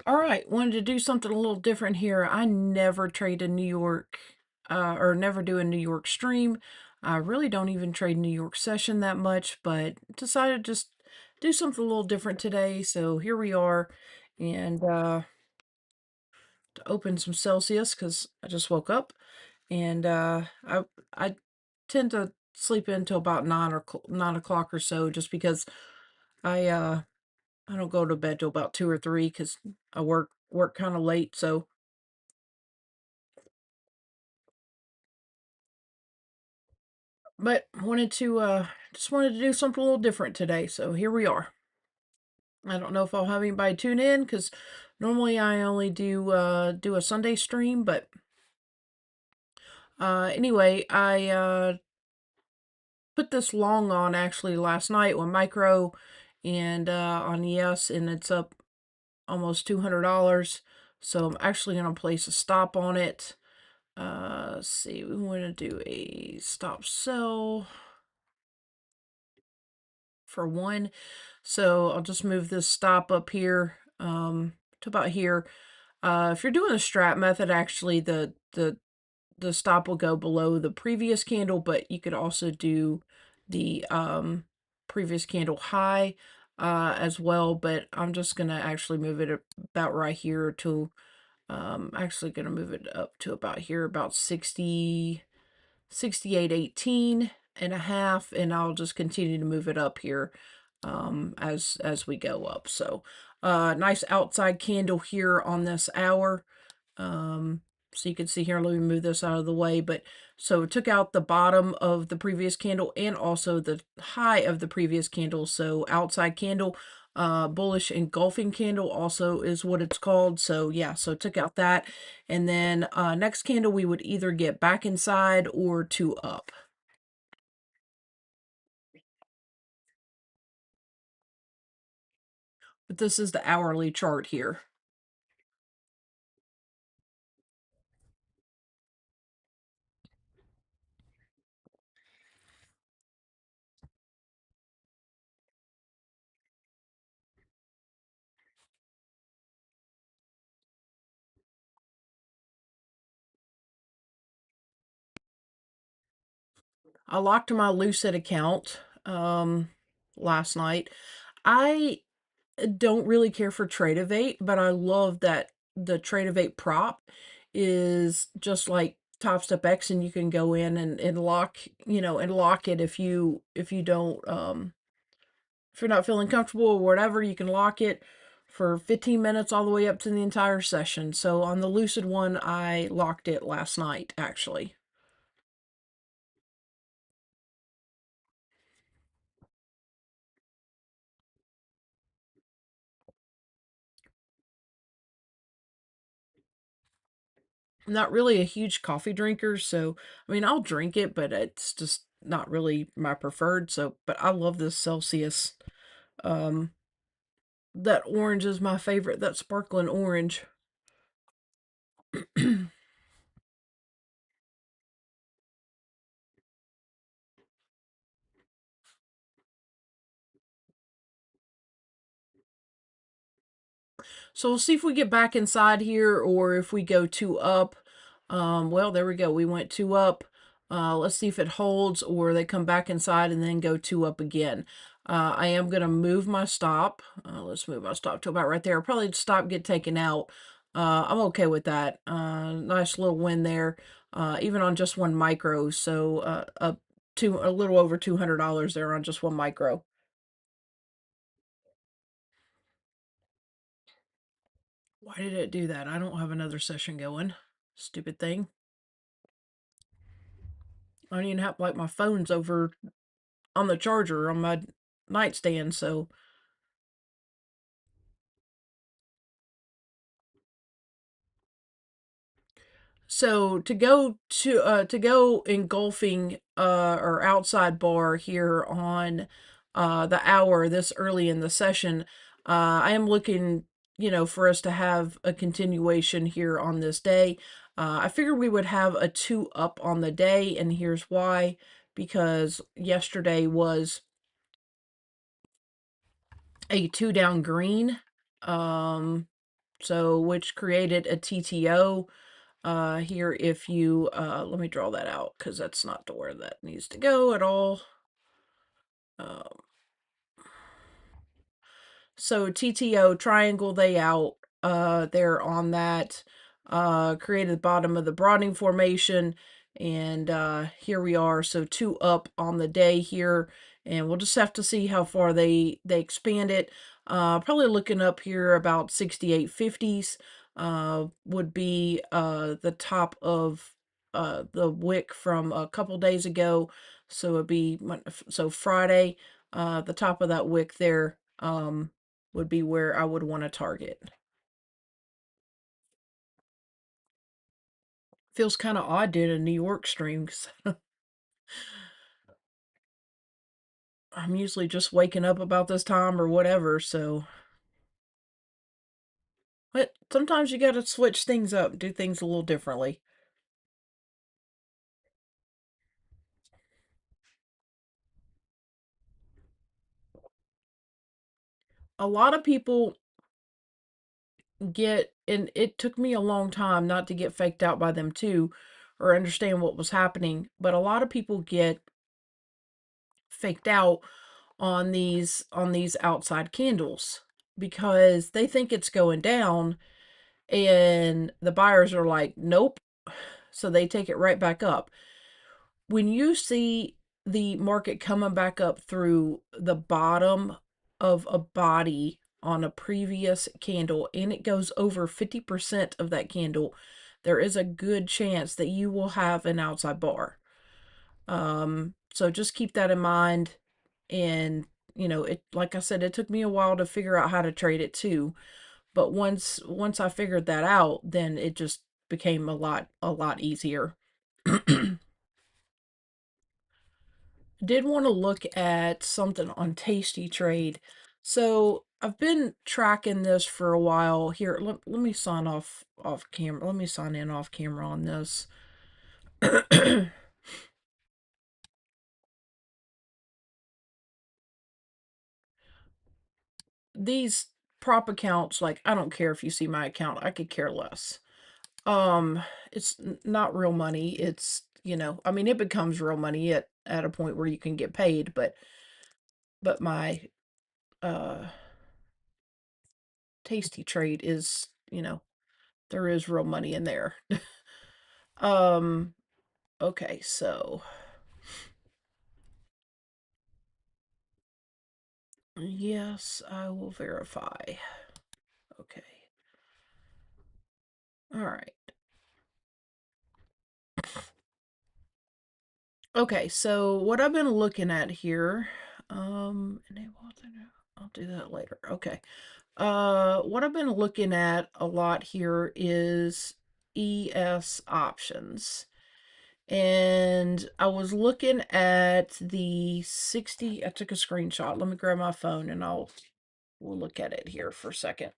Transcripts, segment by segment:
All right, wanted to do something a little different here. I never trade in New York, or never do a New York stream. I really don't even trade New York session that much, but decided to just do something a little different today. So here we are, and to open some Celsius because I just woke up, and I tend to sleep until about 9 o'clock or so, just because I uh I don't go to bed till about 2 or 3 because I work kind of late. So but wanted to just wanted to do something a little different today, so here we are. I don't know if I'll have anybody tune in because normally I only do a Sunday stream, but anyway, I put this long on actually last night with micro and on yes, and it's up almost $200. So I'm actually gonna place a stop on it. Let's see, we want to do a stop sell for one. So I'll just move this stop up here to about here. If you're doing the Strat method, actually the stop will go below the previous candle, but you could also do the previous candle high as well. But I'm just gonna actually move it about right here to actually gonna move it up to about here, about 68.18 and a half, and I'll just continue to move it up here as we go up. So nice outside candle here on this hour. um so you can see here, let me move this out of the way. But so it took out the bottom of the previous candle and also the high of the previous candle. So outside candle, bullish engulfing candle also is what it's called. So yeah, so took out that, and then next candle we would either get back inside or two up. But this is the hourly chart here. I locked my Lucid account last night. I don't really care for Trade but I love that the Trade prop is just like Topstep X, and you can go in and lock, and lock it if you don't if you're not feeling comfortable or whatever, you can lock it for 15 minutes all the way up to the entire session. So on the Lucid one, I locked it last night actually. I'm not really a huge coffee drinker, so I mean, I'll drink it, but it's just not really my preferred. So, but I love this Celsius. Um, that orange is my favorite. That sparkling orange. So we'll see if we get back inside here or if we go two up. Well, there we go. We went two up. Let's see if it holds or they come back inside and then go two up again. I am going to move my stop. Let's move my stop to about right there. Probably stop, get taken out. I'm okay with that. Nice little win there, even on just one micro. So a little over $200 there on just one micro. Why did it do that? I don't have another session going. Stupid thing. I don't even have, like, my phone's over on the charger on my nightstand. So to go engulfing or outside bar here on the hour this early in the session, I am looking, for us to have a continuation here on this day. I figured we would have a two up on the day, and here's why. Because yesterday was a two down green. Um So, which created a TTO. Here, if you, let me draw that out because that's not to where that needs to go at all. Um, So TTO, triangle they out, there on that, created the bottom of the broadening formation, and here we are. So 2 up on the day here, and we'll just have to see how far they expand it. Probably looking up here about 68.50s would be the top of the wick from a couple days ago. So it'd be so Friday, the top of that wick there. Would be where I would want to target. Feels kind of odd doing a New York stream because I'm usually just waking up about this time or whatever, so. But sometimes you gotta switch things up, do things a little differently. A lot of people get, and it took me a long time not to get faked out by them too, or understand what was happening, but a lot of people get faked out on these outside candles because they think it's going down and the buyers are like, nope. So they take it right back up. When you see the market coming back up through the bottom of a body on a previous candle and it goes over 50% of that candle, there is a good chance that you will have an outside bar. So just keep that in mind. And, it, like I said, it took me a while to figure out how to trade it too. But once I figured that out, then it just became a lot easier. Did want to look at something on Tasty Trade. So I've been tracking this for a while. Here, let me sign off camera. Let me sign in off camera on this. These prop accounts, like, I don't care if you see my account. I could care less. It's not real money. It's, I mean, it becomes real money at a point where you can get paid, but my uh Tasty Trade is, there is real money in there. um okay, so yes, I will verify. Okay. All right. Okay, so what I've been looking at here, enable, I'll do that later. Okay. What I've been looking at a lot here is ES options. And I was looking at the 60, I took a screenshot. Let me grab my phone and we'll look at it here for a second.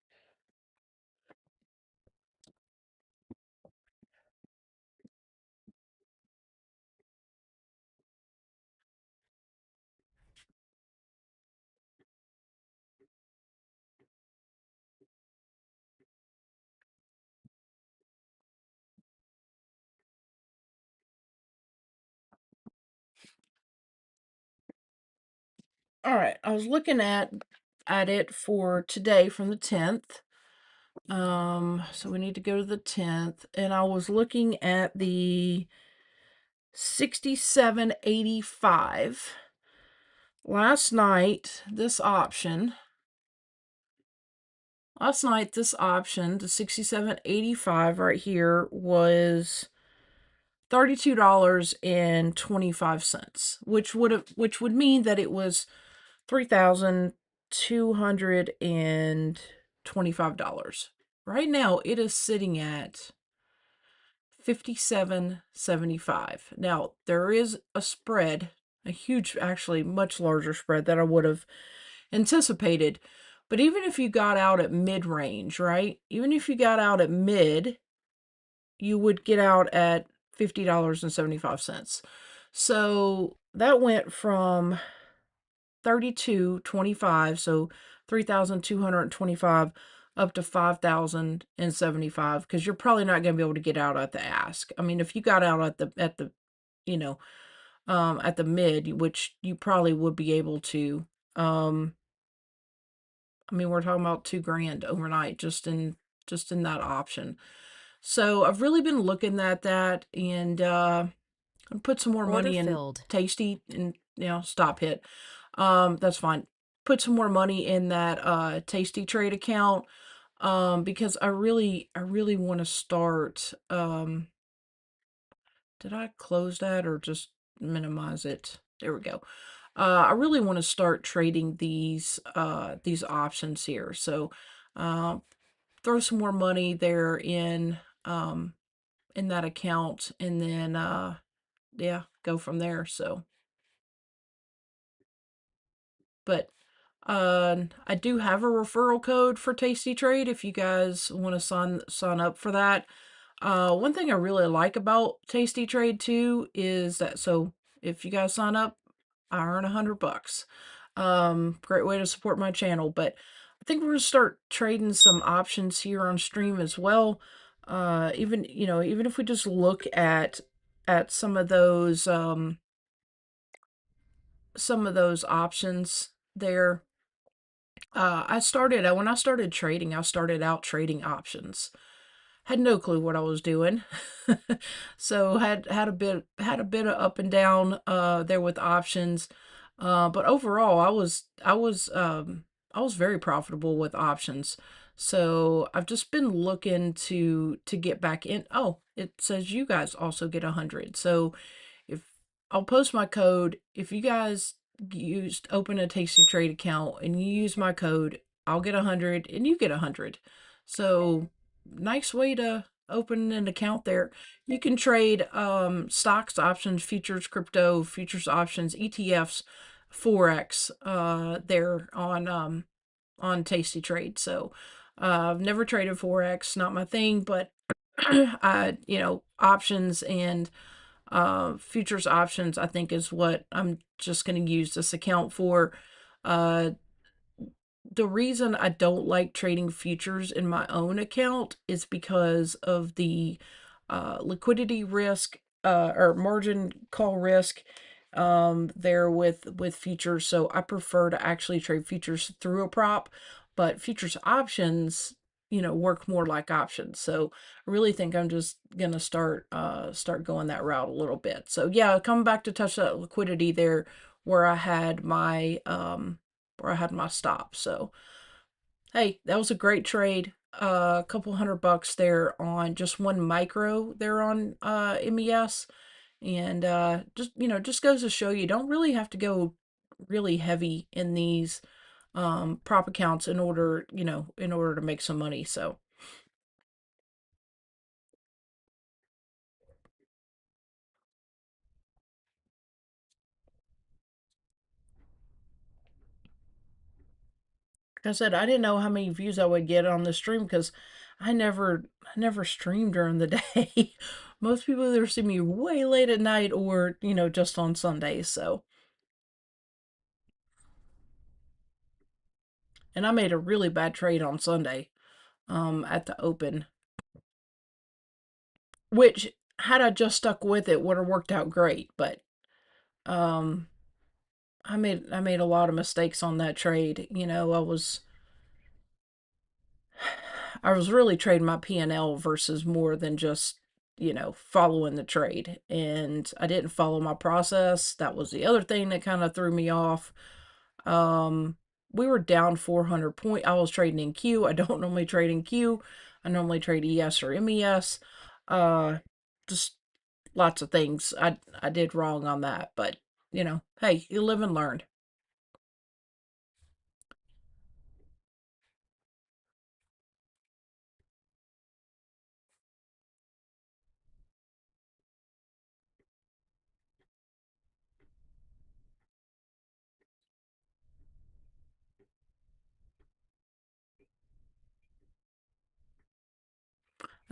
All right, I was looking at it for today from the 10th. So we need to go to the 10th, and I was looking at the 67.85. Last night, this option, the 67.85 right here was $32.25, which would mean that it was $3,225. Right now, it is sitting at 57.75. Now, there is a spread, a huge, actually much larger spread that I would have anticipated. But even if you got out at mid-range, right? Even if you got out at mid, you would get out at $50.75. So that went from 32.25, so 3,225 up to 5,075 because you're probably not going to be able to get out at the ask. I mean, if you got out at the you know at the mid, which you probably would be able to. Um, I mean, we're talking about 2 grand overnight just in that option. So I've really been looking at that and put some more Order money in filled. Tasty and stop hit. That's fine. Put some more money in that Tasty trade account because I really want to start did I close that or just minimize it? There we go. I really want to start trading these options here. So uh, throw some more money there in that account and then yeah, go from there. So but I do have a referral code for Tasty Trade if you guys want to sign up for that. One thing I really like about Tasty Trade too is that so if you guys sign up, I earn $100. Great way to support my channel. But I think we're gonna start trading some options here on stream as well. Even even if we just look at some of those options there. When I started trading, I started out trading options. Had no clue what I was doing. So had a bit of up and down there with options. But overall I was very profitable with options. So I've just been looking to get back in. Oh, it says you guys also get 100. So if I'll post my code, if you guys open a Tasty Trade account and you use my code, I'll get 100 and you get 100. So nice way to open an account there. You can trade stocks, options, futures, crypto, futures, options, ETFs, forex there on Tasty Trade. So I've never traded forex, not my thing, but I options and futures options, I think, is what I'm just going to use this account for. Uh, the reason I don't like trading futures in my own account is because of the liquidity risk or margin call risk there with futures. So I prefer to actually trade futures through a prop, but futures options, work more like options. So I really think I'm just gonna start going that route a little bit. So yeah, coming back to touch that liquidity there where I had my stop. So hey, that was a great trade. A couple $100 there on just one micro there on MES. And just goes to show you don't really have to go really heavy in these prop accounts in order to make some money. So like I said, I didn't know how many views I would get on the stream because I never stream during the day. Most people either see me way late at night or, just on Sundays. So and I made a really bad trade on Sunday at the open, which had I just stuck with it would have worked out great, but um I made a lot of mistakes on that trade. I was really trading my P&L versus more than just, following the trade. And I didn't follow my process. That was the other thing that kind of threw me off. Um, we were down 400 point. I was trading in Q. I don't normally trade in Q. I normally trade ES or MES. Uh, just lots of things I did wrong on that, but hey, you live and learn.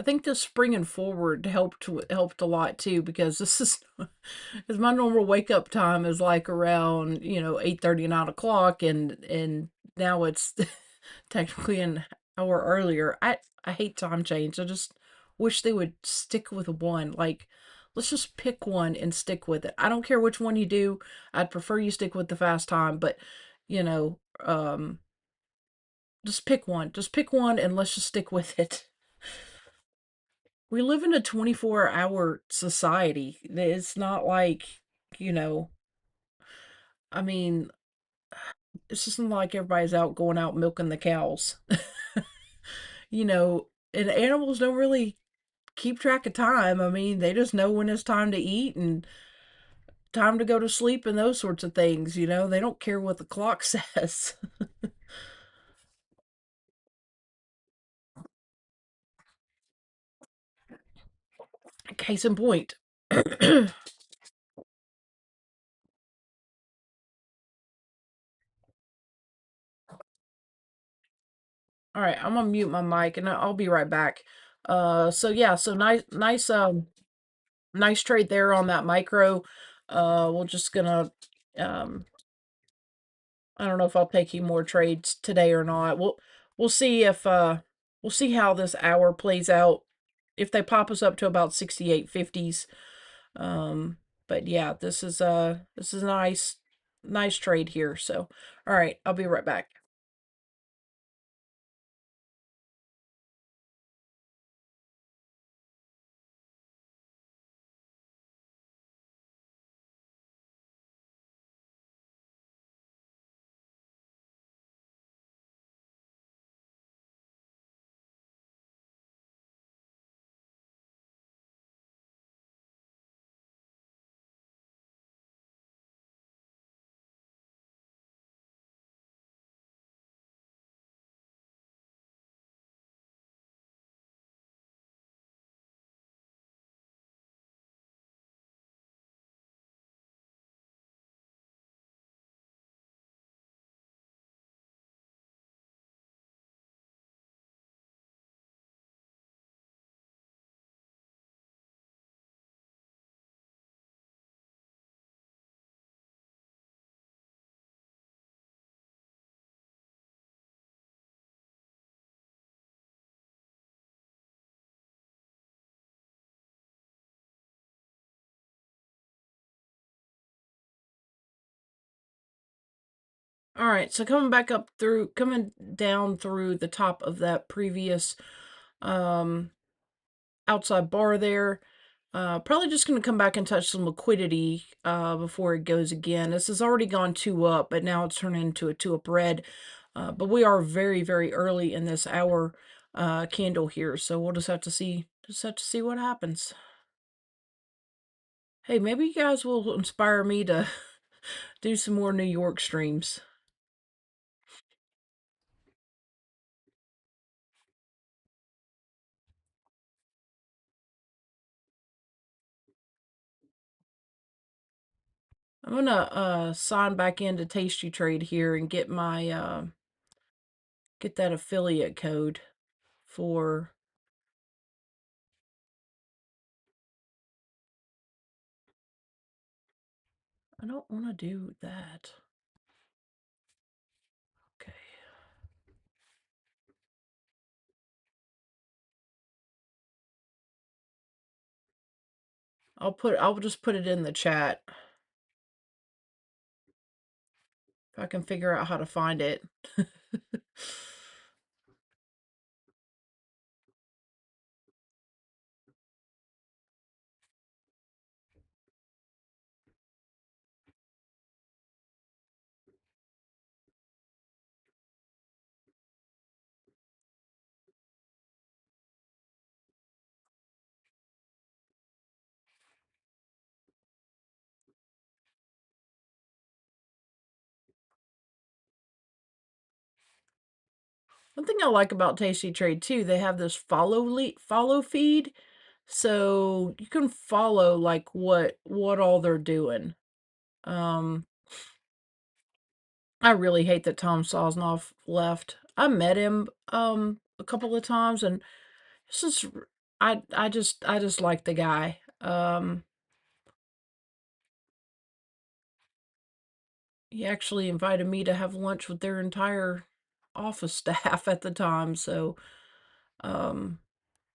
I think the springing forward helped a lot too because this is because my normal wake up time is like around 8:30 9 o'clock and now it's technically an or earlier. I hate time change. I just wish they would stick with one. Like, let's just pick one and stick with it. I don't care which one you do. I'd prefer you stick with the fast time, but you know, just pick one. Just pick one and let's just stick with it. We live in a 24-hour society. It's not like, you know, I mean, it's just not like everybody's out going out milking the cows. And animals don't really keep track of time. I mean, they just know when it's time to eat and time to go to sleep and those sorts of things. They don't care what the clock says. Case in point. All right, I'm gonna mute my mic and I'll be right back. So yeah, so nice trade there on that micro. We're just gonna um I don't know if I'll take any more trades today or not. We'll see if we'll see how this hour plays out. If they pop us up to about 68.50s. But yeah, this is a nice trade here. So all right, I'll be right back. All right, so coming down through the top of that previous um outside bar there. Probably just going to come back and touch some liquidity before it goes again. This has already gone two up, but now it's turned into a two up red. But we are very, very early in this hour candle here, so we'll just have to see what happens. Hey, maybe you guys will inspire me to do some more New York streams. I'm gonna sign back into Tasty Trade here and get that affiliate code for. I don't want to do that. Okay. I'll just put it in the chat if I can figure out how to find it. One thing I like about Tasty Trade too, they have this follow feed, so you can follow like what all they're doing. Um, I really hate that Tom Sosnoff left. I met him a couple of times, and it's just I just like the guy. He actually invited me to have lunch with their entire office staff at the time, so, um,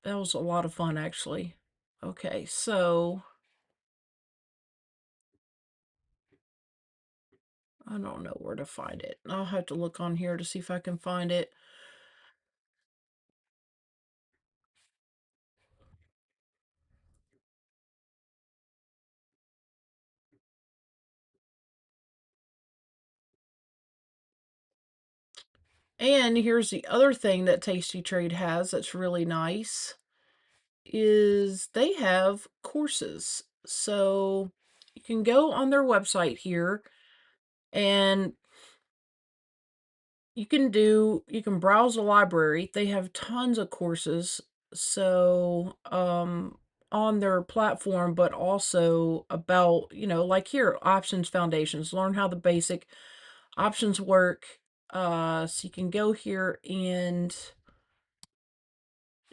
that was a lot of fun, actually. Okay, so I don't know where to find it. I'll have to look on here to see if I can find it. And here's the other thing that Tasty Trade has that's really nice is they have courses. So you can go on their website here and you can browse a library. They have tons of courses. So on their platform, but also about, like here, options foundations, learn how the basic options work. So you can go here and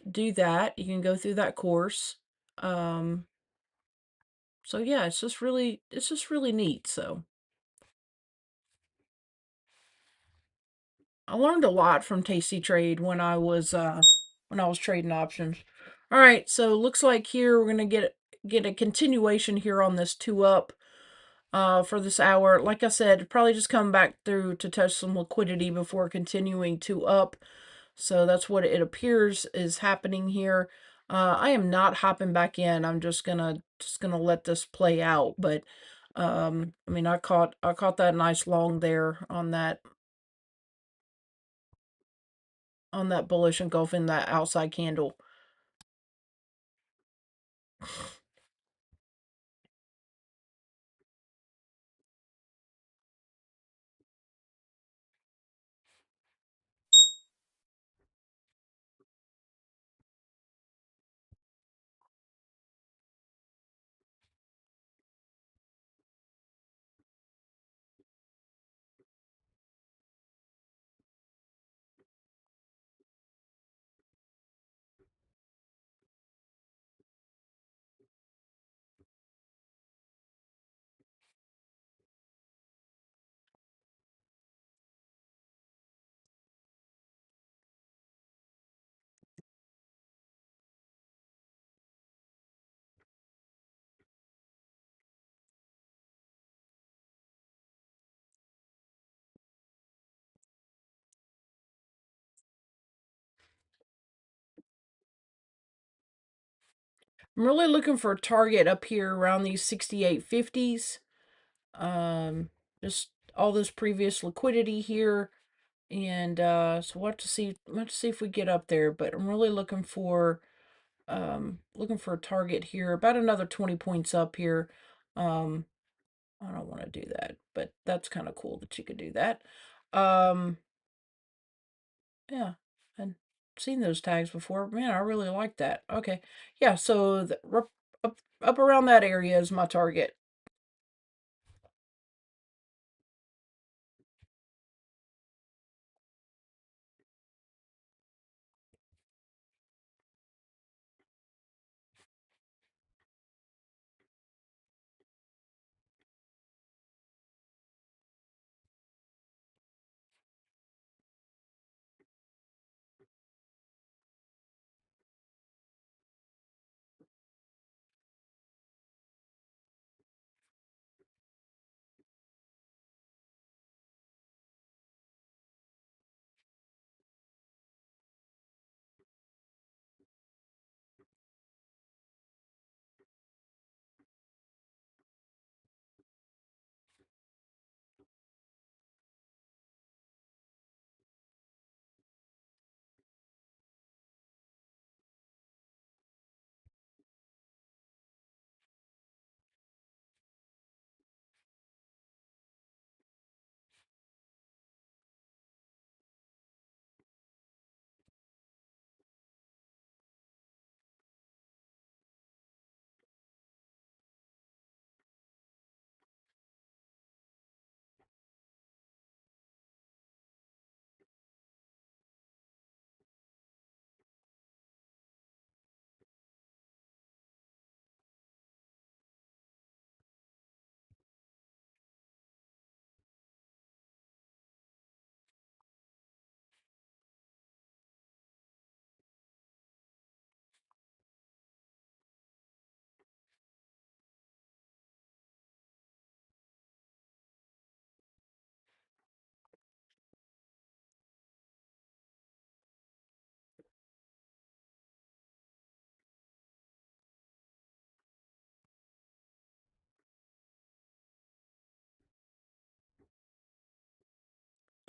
do that. You can go through that course. Um, so yeah, it's just really neat. So I learned a lot from Tasty Trade when I was trading options. All right, so looks like here we're gonna get a continuation here on this two up for this hour. Like I said, probably just come back through to touch some liquidity before continuing two up. So that's what it appears is happening here. I am not hopping back in. I'm just gonna let this play out. But I mean, I caught that nice long there on that bullish engulfing that outside candle. I'm really looking for a target up here around these 68.50s. Um, just all this previous liquidity here. And so we'll have to see if we get up there, but I'm really looking for a target here, about another 20 points up here. Um, I don't want to do that, but that's kind of cool that you could do that. Um, yeah, and seen those tags before. Man, I really like that. Okay. Yeah, so up around that area is my target.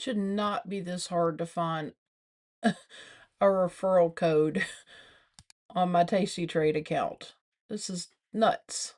Should not be this hard to find a referral code on my Tasty Trade account. This is nuts.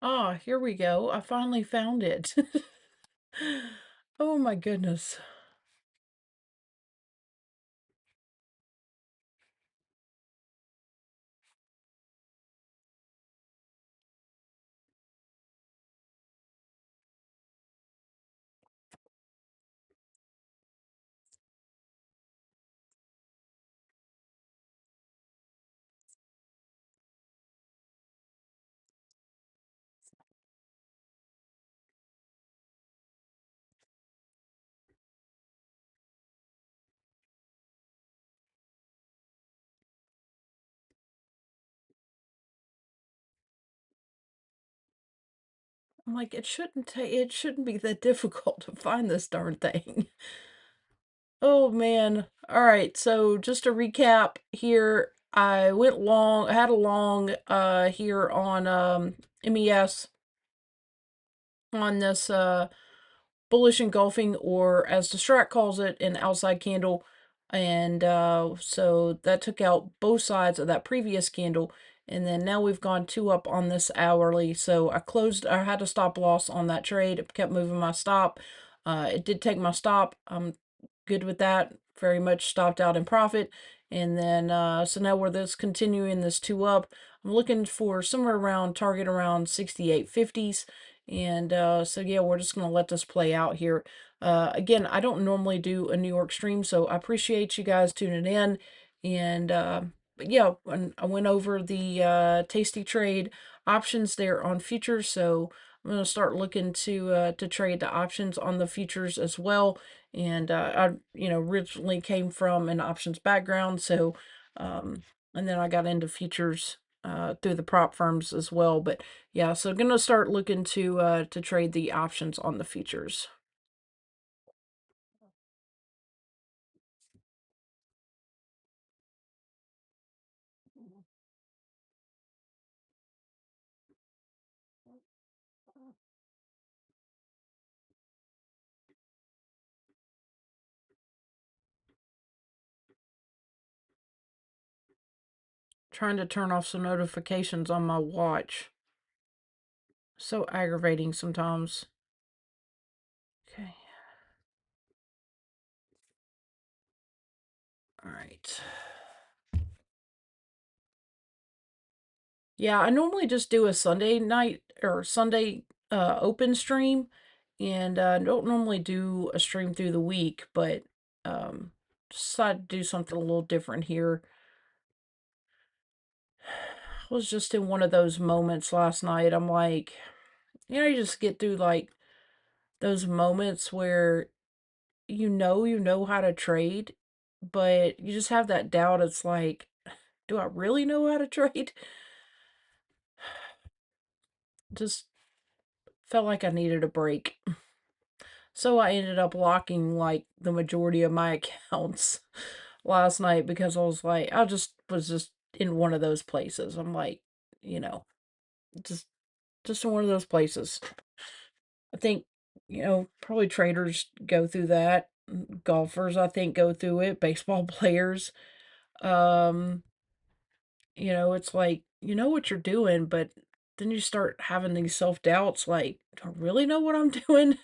Ah, here we go. I finally found it. Oh my goodness. I'm like, it shouldn't be that difficult to find this darn thing. Oh man. All right, so just to recap here, I had a long here on MES on this bullish engulfing, or as the Strat calls it, an outside candle. And so that took out both sides of that previous candle. And then now we've gone two up on this hourly. So I had a stop loss on that trade. It kept moving my stop. It did take my stop. I'm good with that. Very much stopped out in profit. And then, so now we're continuing this two up. I'm looking for somewhere around target around 68.50s. And so yeah, we're just going to let this play out here. Again, I don't normally do a New York stream, so I appreciate you guys tuning in. And but yeah, I went over the Tasty Trade options there on futures, so I'm going to start looking to trade the options on the futures as well. And I, originally came from an options background, so and then I got into futures through the prop firms as well. But yeah, so gonna start looking to trade the options on the futures. Trying to turn off some notifications on my watch. So aggravating sometimes. Okay. All right. Yeah, I normally just do a Sunday night or Sunday open stream, and don't normally do a stream through the week, but um decided to do something a little different here. I was just in one of those moments last night. I'm like, you just get through like those moments where you know how to trade, but you just have that doubt. It's like, do I really know how to trade? Just felt like I needed a break. So I ended up locking like the majority of my accounts last night because I just was just in one of those places. I'm like, you know, just in one of those places. I think, probably traders go through that. Golfers, I think, go through it. Baseball players. Um, it's like, you know what you're doing, but then you start having these self-doubts like, "Do I really know what I'm doing?"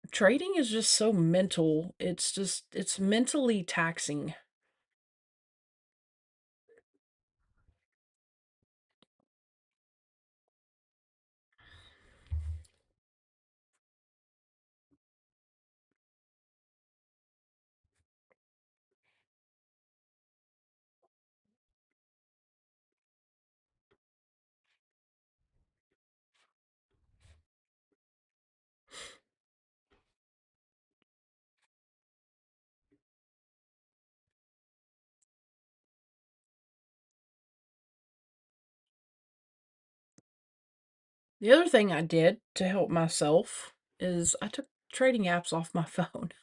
Trading is just so mental. It's mentally taxing. The other thing I did to help myself is I took trading apps off my phone.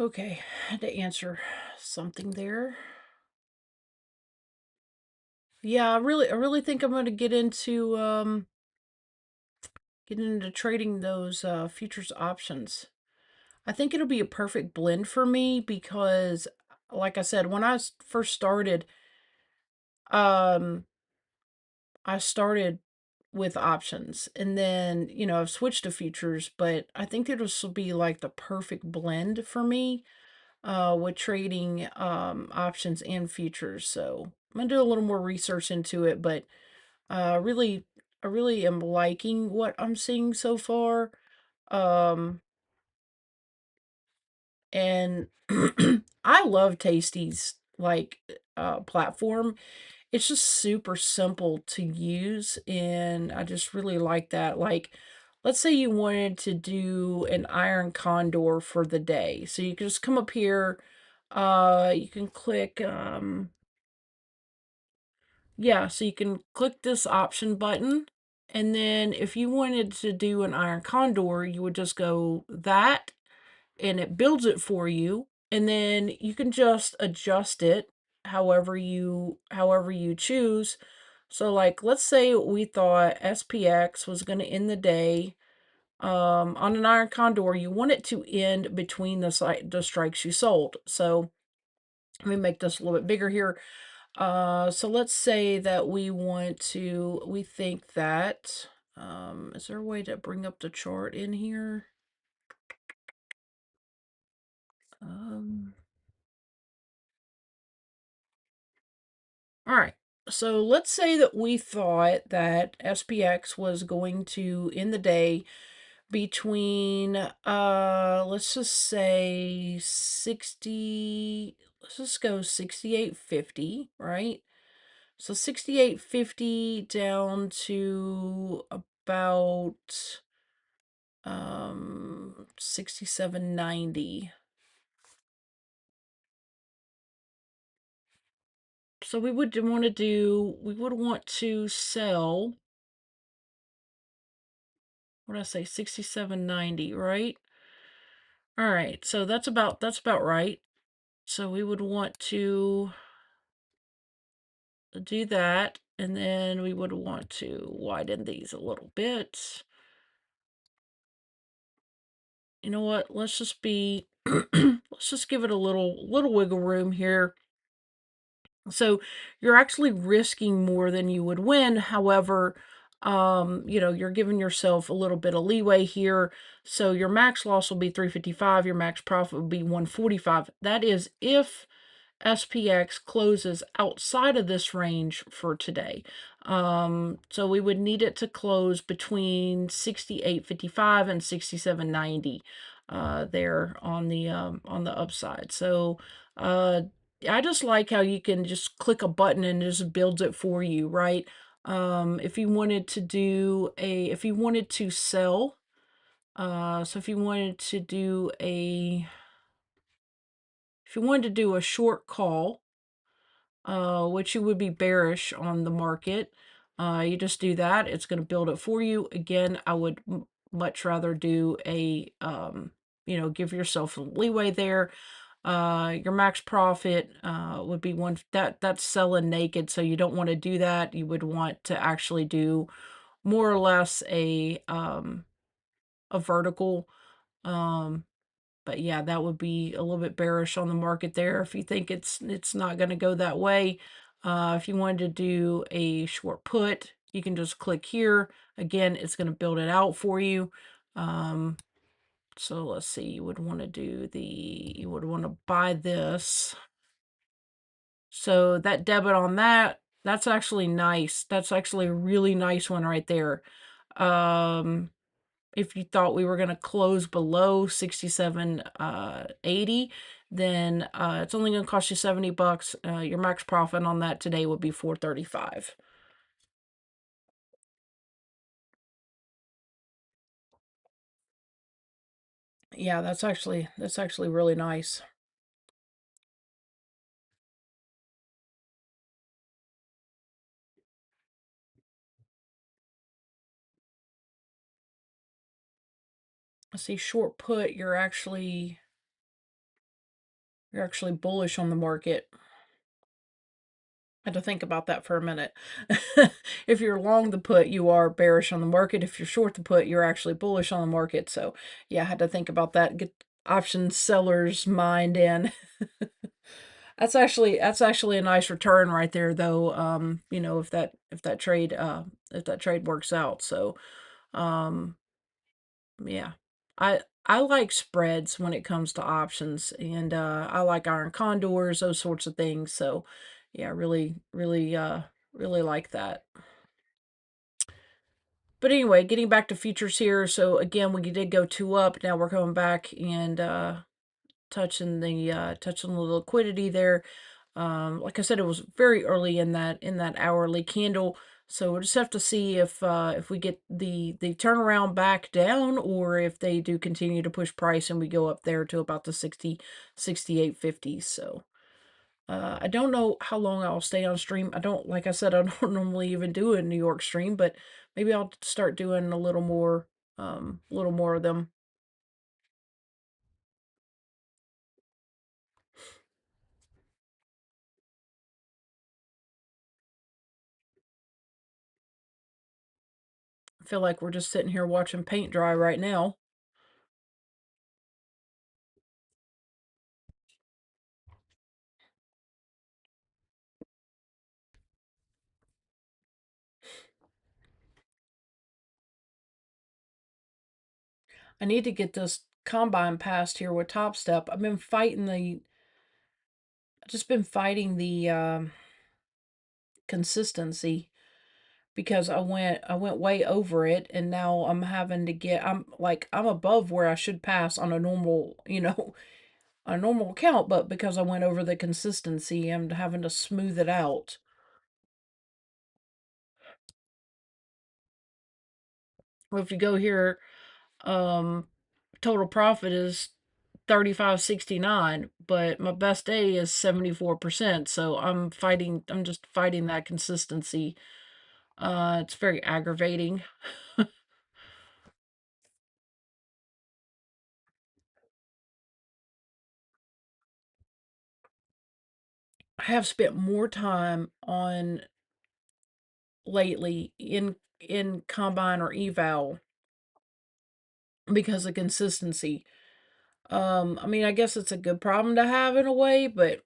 Okay, I had to answer something there. Yeah, I really think I'm gonna get into trading those futures options. I think it'll be a perfect blend for me because like I said, when first started, um I started with options. And then, I've switched to futures, but I think that this will be like the perfect blend for me with trading options and futures. So I'm gonna do a little more research into it, but really, I really am liking what I'm seeing so far. Um, and I love Tasty's platform. It's just super simple to use, and I just really like that. Like, let's say you wanted to do an iron condor for the day. So you can just come up here, you can click yeah, so you can click this option button, and then if you wanted to do an iron condor, you would just go that, and it builds it for you, and then you can just adjust it however you choose. So like let's say we thought SPX was going to end the day on an iron condor, you want it to end between the strikes you sold. So let me make this a little bit bigger here. So let's say that we think that, is there a way to bring up the chart in here? Um, all right. So let's say that we thought that SPX was going to end the day between, let's just say 60, let's just go 68.50, right? So 68.50 down to about 67.90. So we would want to sell, what did I say, 67.90, right? All right, so that's about right. So we would want to do that, and then we would want to widen these a little bit. You know what? Let's just be let's just give it a little wiggle room here. So you're actually risking more than you would win. However, you're giving yourself a little bit of leeway here. So your max loss will be 355, your max profit will be 145. That is if SPX closes outside of this range for today. So we would need it to close between 68.55 and 67.90 there on the upside. So I just like how you can just click a button and it just builds it for you, right? If you wanted to if you wanted to sell, so if you wanted to do a short call, which you would be bearish on the market. You just do that. It's going to build it for you. Again, I would much rather do give yourself a leeway there. Your max profit would be that's selling naked, so you don't want to do that. You would want to actually do more or less a vertical. Um, but yeah, that would be a little bit bearish on the market there if you think it's not going to go that way. If you wanted to do a short put, you can just click here. Again, it's going to build it out for you. So let's see, you would want to buy this. So that debit on that's actually nice. That's actually a really nice one right there. If you thought we were going to close below 67.80, then it's only going to cost you $70. Your max profit on that today would be 435. Yeah, that's actually really nice. I see short put, you're actually bullish on the market. Had to think about that for a minute. If you're long the put, you are bearish on the market. If you're short the put, you're actually bullish on the market. So yeah, I had to think about that. Get option seller's mind in. That's actually a nice return right there though. If that trade works out. So, um yeah. I like spreads when it comes to options, and I like iron condors, those sorts of things. So, yeah, really like that. But anyway, getting back to futures here. So again, we did go two up. Now we're coming back and touching the liquidity there. Like I said, it was very early in that hourly candle, so we'll just have to see if we get the turnaround back down, or if they do continue to push price and we go up there to about the 68.50. So I don't know how long I'll stay on stream. I don't, like I said, I don't normally even do a New York stream, but maybe I'll start doing a little more of them. I feel like we're just sitting here watching paint dry right now. I need to get this combine passed here with Topstep. Just been fighting the consistency, because I went way over it, and now I'm above where I should pass on a normal, a normal account, but because I went over the consistency, I'm having to smooth it out. Well, if you go here, um, total profit is 35.69, but my best day is 74%. So I'm just fighting that consistency. It's very aggravating. I have spent more time on lately in combine or eval because of consistency. I mean, I guess it's a good problem to have in a way, but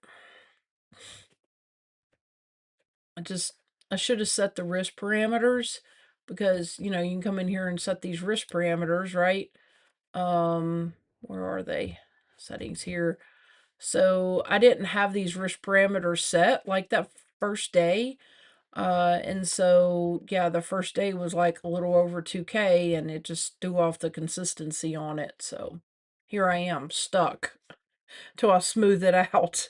I just I should have set the risk parameters, because you can come in here and set these risk parameters, right? Where are they? Settings here. So I didn't have these risk parameters set like that first day. And so yeah, the first day was like a little over 2K, and it just threw off the consistency on it. So here I am, stuck till I smooth it out.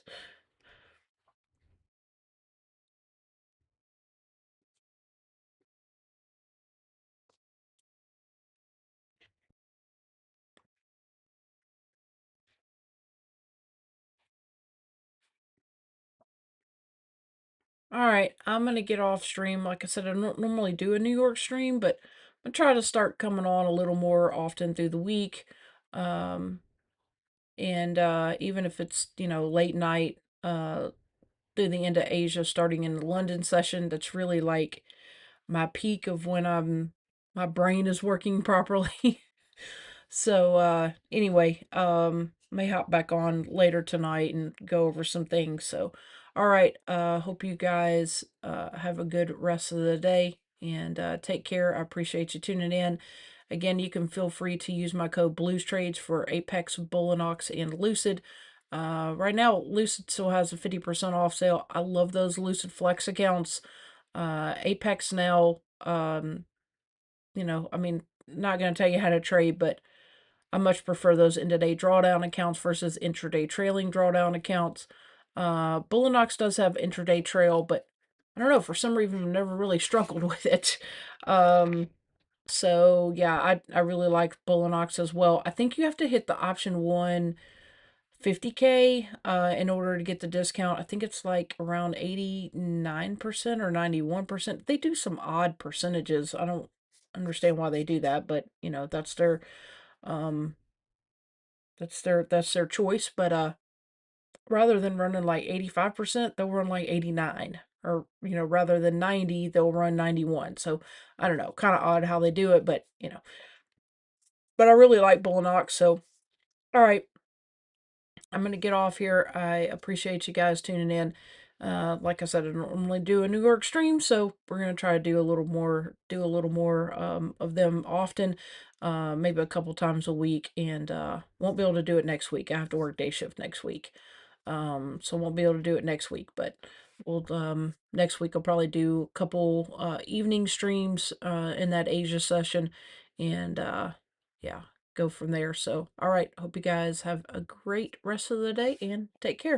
All right, I'm gonna get off stream. Like I said, I don't normally do a New York stream, but I'm gonna try to start coming on a little more often through the week. Um, and even if it's late night, through the end of Asia, starting in the London session, that's really like my peak of when my brain is working properly. So anyway, may hop back on later tonight and go over some things. So all right, hope you guys have a good rest of the day, and take care. I appreciate you tuning in. Again, you can feel free to use my code Blues Trades for Apex, Bullinox, and Lucid. Right now, Lucid still has a 50% off sale. I love those Lucid Flex accounts. Apex now, I mean, not going to tell you how to trade, but I much prefer those end-of-day drawdown accounts versus intraday trailing drawdown accounts. Bullinox does have intraday trail, but I don't know, for some reason I've never really struggled with it. Um, so yeah, I really like Bullinox as well. I think you have to hit the option one 50K in order to get the discount. I think it's like around 89% or 91%. They do some odd percentages. I don't understand why they do that, but um that's their choice. But rather than running like 85%, they'll run like 89. Or, rather than 90, they'll run 91. So I don't know, kind of odd how they do it, but I really like Bullinox. So all right. I'm gonna get off here. I appreciate you guys tuning in. Like I said, I don't normally do a New York stream, so we're gonna try to do a little more of them often, maybe a couple times a week, and won't be able to do it next week. I have to work day shift next week, so won't be able to do it next week. But we'll next week I'll probably do a couple evening streams in that Asia session, and yeah, go from there. So, all right. Hope you guys have a great rest of the day and take care.